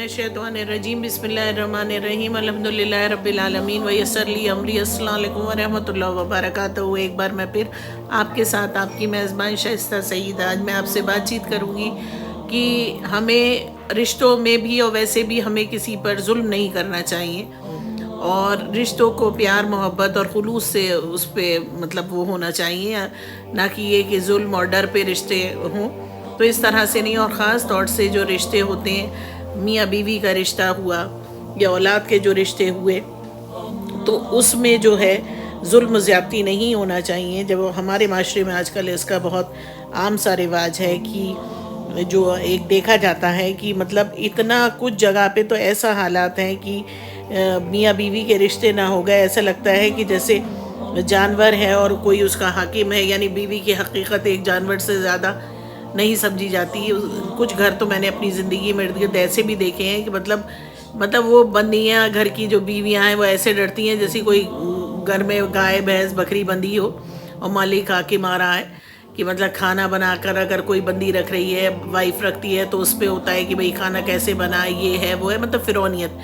मिनश्शैतानिर्रजीम बिस्मिल्लाहिर्रहमानिर्रहीम अल्हम्दुलिल्लाहि रब्बिल आलमीन व यस्सर ली अमरी। अस्सलाम वालेकुम व रहमतुल्लाहि व बरकातहू। एक बार मैं फिर आपके साथ आपकी मेज़बान शाइस्ता सईद। आज मैं आपसे बातचीत करूँगी कि हमें रिश्तों में भी और वैसे भी हमें किसी पर जुल्म नहीं करना चाहिए, और रिश्तों को प्यार मोहब्बत और खुलूस से उस पर मतलब वो होना चाहिए, ना कि ये कि जुल्म और डर पे रिश्ते हों। तो इस तरह से नहीं। और ख़ास तौर से जो रिश्ते होते हैं, मियाँ बीवी का रिश्ता हुआ या औलाद के जो रिश्ते हुए, तो उसमें जो है जुल्म ज़्यादती नहीं होना चाहिए। जब हमारे माशरे में आजकल इसका बहुत आम सा रिवाज है कि जो एक देखा जाता है कि मतलब इतना कुछ जगह पे तो ऐसा हालात हैं कि मियाँ बीवी के रिश्ते ना हो गए, ऐसा लगता है कि जैसे जानवर है और कोई उसका हाकिम है, यानी बीवी की हकीकत एक जानवर से ज़्यादा नहीं समझी जाती। कुछ घर तो मैंने अपनी ज़िंदगी में इर्द गिर्द ऐसे भी देखे हैं कि मतलब वो बंदियाँ, घर की जो बीवियाँ हैं वो ऐसे डरती हैं जैसे कोई घर में गाय भैंस बकरी बंधी हो और मालिक हाकिम आ रहा है कि मतलब खाना बनाकर अगर कोई बंदी रख रही है, वाइफ रखती है, तो उस पर होता है कि भाई खाना कैसे बनाए, ये है वो है, मतलब फिरौनियत।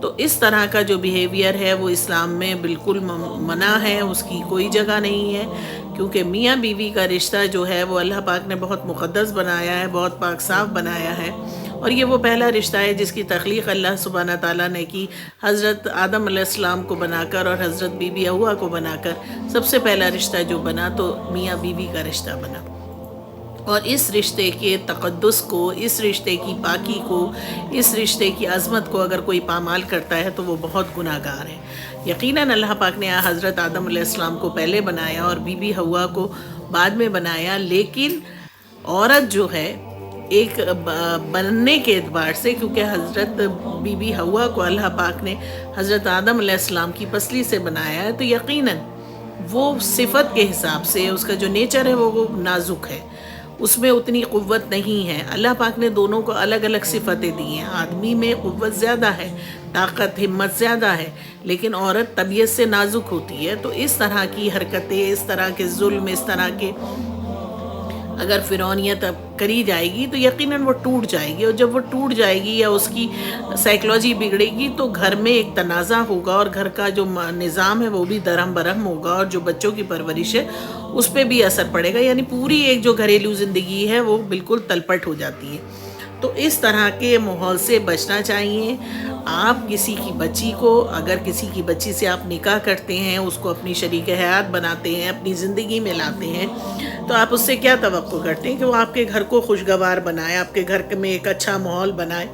तो इस तरह का जो बिहेवियर है वो इस्लाम में बिल्कुल मना है, उसकी कोई जगह नहीं है। क्योंकि मियाँ बीवी का रिश्ता जो है वो अल्लाह पाक ने बहुत मुक़द्दस बनाया है, बहुत पाक साफ़ बनाया है। और ये वो पहला रिश्ता है जिसकी तख्लीक़ अल्लाह सुब्हाना ताला ने की, हज़रत आदम अलैहिस्सलाम को बनाकर और हज़रत बीबी हव्वा को बनाकर। सबसे पहला रिश्ता जो बना तो मियाँ बीवी का रिश्ता बना। और इस रिश्ते के तक़द्दुस को, इस रिश्ते की पाकी को, इस रिश्ते की अज़मत को अगर कोई पामाल करता है तो वो बहुत गुनाहगार है। यकीनन अल्लाह पाक ने हज़रत आदम अलैहिस्सलाम को पहले बनाया और बीबी हव्वा को बाद में बनाया, लेकिन औरत जो है एक बनने के एतबार से, क्योंकि हज़रत बीबी हव्वा को अल्लाह पाक ने हज़रत आदम अलैहिस्सलाम की पसली से बनाया है, तो यकीनन वो सिफ़त के हिसाब से उसका जो नेचर है वो नाजुक है, उसमें उतनी क़ुव्वत नहीं है। अल्लाह पाक ने दोनों को अलग अलग सिफ़तें दी हैं। आदमी में क़ुव्वत ज़्यादा है, ताकत हिम्मत ज़्यादा है, लेकिन औरत तबीयत से नाजुक होती है। तो इस तरह की हरकतें, इस तरह के जुल्म, इस तरह के अगर फिरौनियत करी जाएगी तो यकीनन वो टूट जाएगी, और जब वो टूट जाएगी या उसकी साइकोलॉजी बिगड़ेगी तो घर में एक तनाज़ा होगा और घर का जो निज़ाम है वो भी दरहम बरहम होगा, और जो बच्चों की परवरिश है उस पर भी असर पड़ेगा। यानी पूरी एक जो घरेलू ज़िंदगी है वो बिल्कुल तलपट हो जाती है। तो इस तरह के माहौल से बचना चाहिए। आप किसी की बच्ची को, अगर किसी की बच्ची से आप निकाह करते हैं, उसको अपनी शरीक हयात बनाते हैं, अपनी ज़िंदगी में लाते हैं, तो आप उससे क्या तवक्को करते हैं कि वो आपके घर को खुशगवार बनाए, आपके घर में एक अच्छा माहौल बनाए।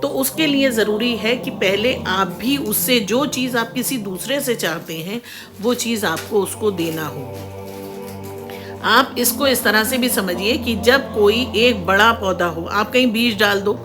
तो उसके लिए ज़रूरी है कि पहले आप भी उससे जो चीज़ आप किसी दूसरे से चाहते हैं वो चीज़ आपको उसको देना हो। आप इसको इस तरह से भी समझिए कि जब कोई एक बड़ा पौधा हो, आप कहीं बीज डाल दो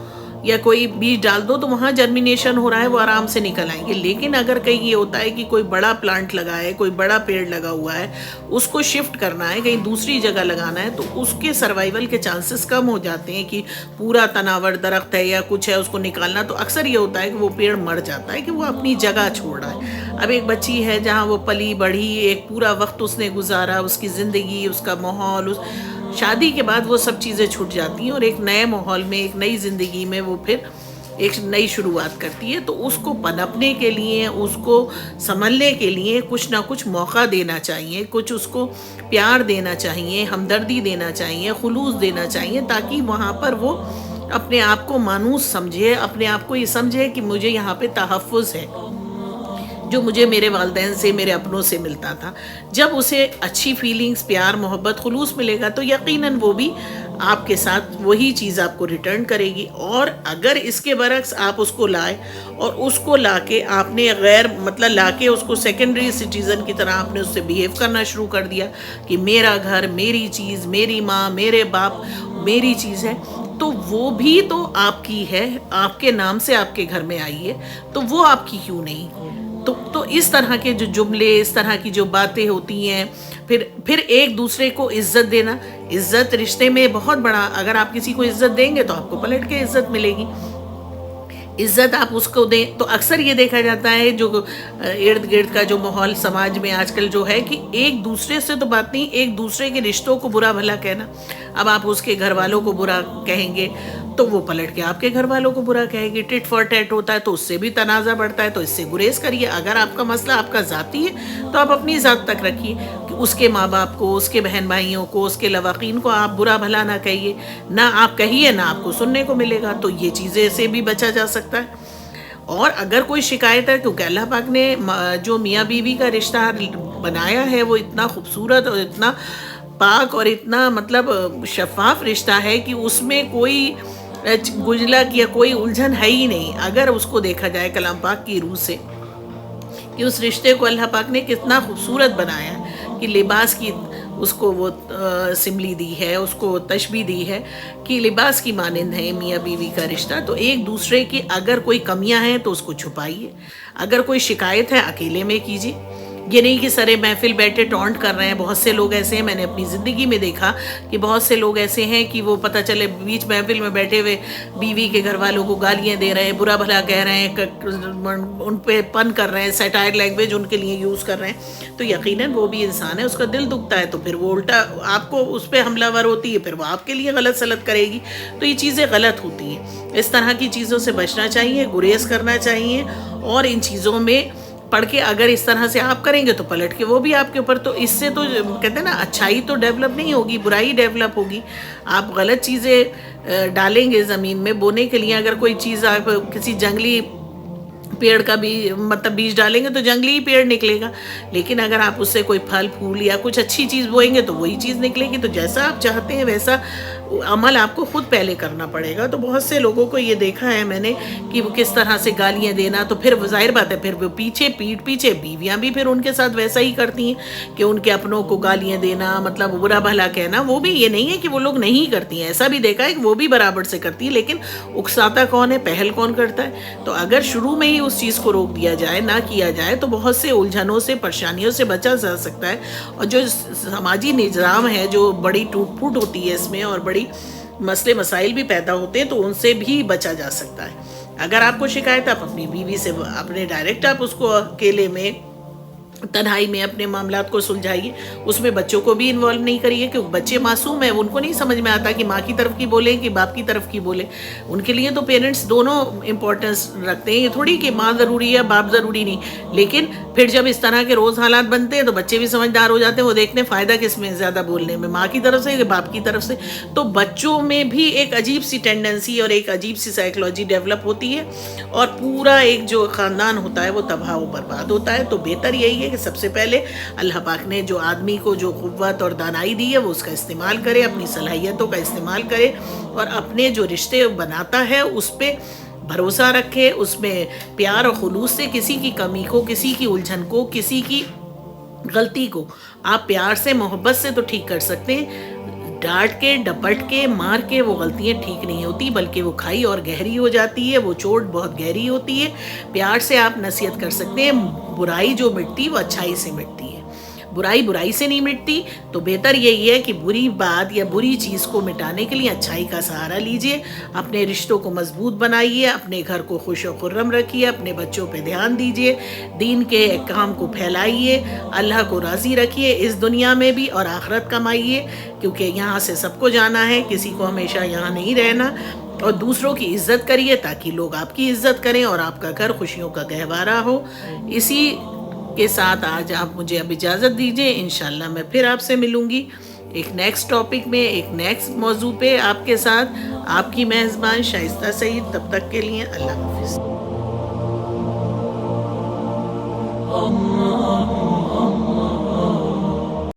या कोई बीज डाल दो तो वहाँ जर्मिनेशन हो रहा है, वो आराम से निकल आएंगे। लेकिन अगर कहीं ये होता है कि कोई बड़ा प्लांट लगा है, कोई बड़ा पेड़ लगा हुआ है, उसको शिफ्ट करना है, कहीं दूसरी जगह लगाना है, तो उसके सर्वाइवल के चांसेस कम हो जाते हैं कि पूरा तनावर दरख्त है या कुछ है उसको निकालना, तो अक्सर ये होता है कि वो पेड़ मर जाता है कि वो अपनी जगह छोड़ रहा है। अब एक बच्ची है जहाँ वो पली बढ़ी, एक पूरा वक्त उसने गुजारा, उसकी ज़िंदगी, उसका माहौल, शादी के बाद वो सब चीज़ें छूट जाती हैं और एक नए माहौल में, एक नई ज़िंदगी में वो फिर एक नई शुरुआत करती है। तो उसको पनपने के लिए, उसको संभलने के लिए कुछ ना कुछ मौका देना चाहिए, कुछ उसको प्यार देना चाहिए, हमदर्दी देना चाहिए, खुलूस देना चाहिए, ताकि वहाँ पर वो अपने आप को मानूस समझे, अपने आप को ये समझे कि मुझे यहाँ पे तहफ़्फ़ुज़ है, जो मुझे मेरे वालिदैन से, मेरे अपनों से मिलता था। जब उसे अच्छी फीलिंग्स, प्यार मोहब्बत खुलूस मिलेगा तो यकीनन वो भी आपके साथ वही चीज़ आपको रिटर्न करेगी। और अगर इसके बरक्स आप उसको लाए और उसको लाके आपने गैर मतलब लाके उसको सेकेंडरी सिटीज़न की तरह आपने उससे बिहेव करना शुरू कर दिया कि मेरा घर, मेरी चीज़, मेरी माँ, मेरे बाप, मेरी चीज़ है, तो वो भी तो आपकी है, आपके नाम से आपके घर में आई है, तो वो आपकी क्यों नहीं? तो इस तरह के जो जुमले, इस तरह की जो बातें होती हैं, फिर एक दूसरे को इज़्ज़त देना। इज़्ज़त रिश्ते में बहुत बड़ा, अगर आप किसी को इज़्ज़त देंगे तो आपको पलट के इज़्ज़त मिलेगी। عزت آپ اس کو دیں. تو اکثر یہ دیکھا جاتا ہے جو ارد گرد کا جو ماحول سماج میں آج کل جو ہے کہ ایک دوسرے سے تو بات نہیں، ایک دوسرے کے رشتوں کو برا بھلا کہنا. اب آپ اس کے گھر والوں کو برا کہیں گے تو وہ پلٹ کے آپ کے گھر والوں کو برا کہے گی. ٹٹ فار ٹیٹ ہوتا ہے تو اس سے بھی تنازع بڑھتا ہے. تو اس سے گریز کریے. اگر آپ کا مسئلہ آپ کا ذاتی ہے تو آپ اپنی ذات تک رکھیے کہ اس کے ماں باپ کو، اس کے بہن بھائیوں کو، اس کے لواقین کو آپ برا بھلا نہ کہیے. نہ آپ کہیے نہ آپ کو سننے کو ملے گا. تو یہ چیزیں سے بھی بچا جا سکتا ہے. اور اگر کوئی شکایت ہے، کیونکہ اللہ پاک نے جو میاں بیوی کا رشتہ بنایا ہے وہ اتنا خوبصورت اور اتنا پاک اور اتنا مطلب شفاف رشتہ ہے کہ اس میں کوئی گجلک یا کوئی الجھن ہے ہی نہیں. اگر اس کو دیکھا جائے کلام پاک کی روح سے کہ اس رشتے کو اللہ پاک نے کتنا خوبصورت بنایا ہے کہ لباس کی اس کو وہ سملی دی ہے، اس کو تشبیہ دی ہے کہ لباس کی مانند ہے میاں بیوی کا رشتہ. تو ایک دوسرے کی اگر کوئی کمیاں ہیں تو اس کو چھپائیے. اگر کوئی شکایت ہے اکیلے میں کیجیے. یہ نہیں کہ سارے محفل بیٹھے ٹونٹ کر رہے ہیں. بہت سے لوگ ایسے ہیں، میں نے اپنی زندگی میں دیکھا کہ بہت سے لوگ ایسے ہیں کہ وہ پتہ چلے بیچ محفل میں بیٹھے ہوئے بیوی کے گھر والوں کو گالیاں دے رہے ہیں، برا بھلا کہہ رہے ہیں، ان پہ پن کر رہے ہیں، سیٹائر لینگویج ان کے لیے یوز کر رہے ہیں. تو یقیناً وہ بھی انسان ہے، اس کا دل دکھتا ہے. تو پھر وہ الٹا آپ کو اس پہ حملہ ور ہوتی ہے، پھر وہ آپ کے لیے غلط سلط کرے گی. تو یہ چیزیں غلط ہوتی ہیں. اس طرح کی چیزوں سے بچنا چاہیے، گریز کرنا چاہیے. اور ان چیزوں میں پڑھ کے اگر اس طرح سے آپ کریں گے تو پلٹ کے وہ بھی آپ کے اوپر. تو اس سے تو کہتے ہیں نا اچھائی تو ڈیولپ نہیں ہوگی، برائی ڈیولپ ہوگی. آپ غلط چیزیں ڈالیں گے زمین میں بونے کے لیے. اگر کوئی چیز آپ کسی جنگلی پیڑ کا بھی مطلب بیج ڈالیں گے تو جنگلی ہی پیڑ نکلے گا. لیکن اگر آپ اس سے کوئی پھل پھول یا کچھ اچھی چیز بوئیں گے تو وہی چیز نکلے گی. تو جیسا آپ چاہتے ہیں ویسا عمل آپ کو خود پہلے کرنا پڑے گا. تو بہت سے لوگوں کو یہ دیکھا ہے میں نے کہ وہ کس طرح سے گالیاں دینا. تو پھر ظاہر بات ہے پھر وہ پیٹھ پیچھے بیویاں بھی پھر ان کے ساتھ ویسا ہی کرتی ہیں کہ ان کے اپنوں کو گالیاں دینا، مطلب برا بھلا کہنا. وہ بھی یہ نہیں ہے کہ وہ لوگ نہیں کرتی ہیں، ایسا بھی دیکھا ہے کہ وہ بھی برابر سے کرتی ہیں. لیکن اکساتا کون ہے، پہل کون کرتا ہے. تو اگر شروع میں ہی اس چیز کو روک دیا جائے، نہ کیا جائے، تو بہت سے الجھنوں سے، پریشانیوں سے بچا جا سکتا ہے. اور جو سماجی نظام ہے جو بڑی ٹوٹ پھوٹ ہوتی ہے اس میں اور بڑی مسئلے مسائل بھی پیدا ہوتے ہیں، تو ان سے بھی بچا جا سکتا ہے. اگر آپ کو شکایت، آپ اپنی بیوی سے اپنے ڈائریکٹ آپ اس کو اکیلے میں تنہائی میں اپنے معاملات کو سلجھائیے. اس میں بچوں کو بھی انوالو نہیں کریے کیونکہ بچے معصوم ہیں. ان کو نہیں سمجھ میں آتا کہ ماں کی طرف کی بولیں کہ باپ کی طرف کی بولیں. ان کے لیے تو پیرنٹس دونوں امپورٹنس رکھتے ہیں. یہ تھوڑی کہ ماں ضروری ہے باپ ضروری نہیں. لیکن پھر جب اس طرح کے روز حالات بنتے ہیں تو بچے بھی سمجھدار ہو جاتے ہیں. وہ دیکھتے ہیں فائدہ کس میں زیادہ بولنے میں، ماں کی طرف سے کہ باپ کی طرف سے. تو بچوں میں بھی ایک عجیب سی ٹینڈنسی اور ایک عجیب سی سائیکلوجی ڈیولپ ہوتی ہے اور پورا ایک جو خاندان ہوتا ہے وہ تباہ و برباد ہوتا ہے. تو بہتر یہی ہے کہ سب سے پہلے اللہ پاک نے جو آدمی کو جو قوت اور دانائی دی ہے وہ اس کا استعمال کرے، اپنی صلاحیتوں کا استعمال کرے اور اپنے جو رشتے بناتا ہے اس پہ بھروسہ رکھے. اس میں پیار اور خلوص سے کسی کی کمی کو، کسی کی الجھن کو، کسی کی غلطی کو آپ پیار سے، محبت سے تو ٹھیک کر سکتے ہیں. ڈانٹ کے، ڈپٹ کے، مار کے وہ غلطیاں ٹھیک نہیں ہوتی، بلکہ وہ کھائی اور گہری ہو جاتی ہے. وہ چوٹ بہت گہری ہوتی ہے. پیار سے آپ نصیحت کر سکتے ہیں. برائی جو مٹتی وہ اچھائی سے مٹتی ہے. برائی برائی سے نہیں مٹتی. تو بہتر یہی ہے کہ بری بات یا بری چیز کو مٹانے کے لیے اچھائی کا سہارا لیجئے. اپنے رشتوں کو مضبوط بنائیے، اپنے گھر کو خوش و خرم رکھیے، اپنے بچوں پہ دھیان دیجئے، دین کے احکام کو پھیلائیے، اللہ کو راضی رکھیے اس دنیا میں بھی اور آخرت کمائیے. کیونکہ یہاں سے سب کو جانا ہے، کسی کو ہمیشہ یہاں نہیں رہنا. اور دوسروں کی عزت کریے تاکہ لوگ آپ کی عزت کریں اور آپ کا گھر خوشیوں کا گہوارہ ہو. اسی کے ساتھ آج آپ مجھے اب اجازت دیجئے. انشاءاللہ میں پھر آپ سے ملوں گی ایک نیکسٹ ٹاپک میں، ایک نیکسٹ موضوع پہ آپ کے ساتھ. آپ کی میزبان شائستہ سعید. تب تک کے لیے اللہ حافظ.